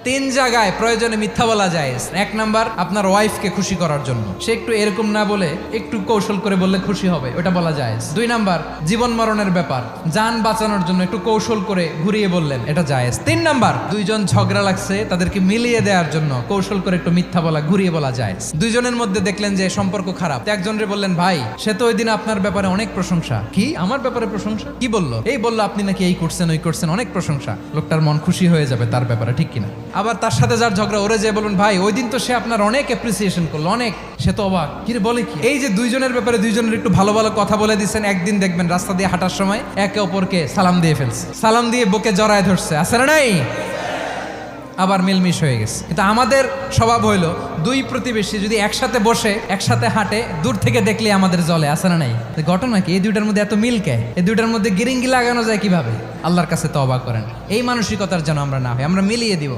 তিন জায়গায় প্রয়োজনে মিথ্যা বলা যায়। এক নাম্বার, আপনার ওয়াইফকে খুশি করার জন্য, সে একটু এরকম না বলে একটু কৌশল করে বললে খুশি হবে, ওটা বলা যায়। দুই নাম্বার, জীবন মরণের ব্যাপার, যান বাঁচানোর জন্য একটু কৌশল করে ঘুরিয়ে বললেন, এটা জায়েজ। তিন নাম্বার, দুইজন ঝগড়া লাগছে তাদেরকে মিলিয়ে দেওয়ার জন্য কৌশল করে একটু মিথ্যা বলা, ঘুরিয়ে বলা যায়। দুইজনের মধ্যে দেখলেন যে সম্পর্ক খারাপ, একজনরে বললেন, ভাই সে তো ওই দিন আপনার ব্যাপারে অনেক প্রশংসা। কি আমার ব্যাপারে প্রশংসা? কি বললো? এই বললো আপনি নাকি এই করছেন ওই করছেন, অনেক প্রশংসা। লোকটার মন খুশি হয়ে যাবে তার ব্যাপারে, ঠিক কিনা? আবার তার সাথে যার ঝগড়া, ওরে যে বলুন, ভাই ওই দিন তো সে আপনার অনেক অ্যাপ্রিসিয়েশন করলো, অনেক, সে তো অবাক, কি রে বলে কি? এই যে দুইজনের ব্যাপারে দুইজনের একটু ভালো ভালো কথা বলে দিচ্ছেন, একদিন দেখবেন রাস্তা দিয়ে হাঁটার সময় একে অপরকে সালাম দিয়ে ফেলছে, সালাম দিয়ে বুকে জড়ায় ধরছে, আছে না নাই? আবার মিলমিশ হয়ে গেছে। কিন্তু আমাদের স্বভাব হইলো, দুই প্রতিবেশী যদি একসাথে বসে একসাথে হাঁটে, দূর থেকে দেখলে আমাদের জলে, আছে না নাই? ঘটনা কি? এই দুইটার মধ্যে এত মিল কে? এই দুইটার মধ্যে গিরিঙ্গি লাগানো যায় কিভাবে? আল্লাহর কাছে তওবা করেন, এই মানসিকতার যেন আমরা না হয়, আমরা মিলিয়ে দিব।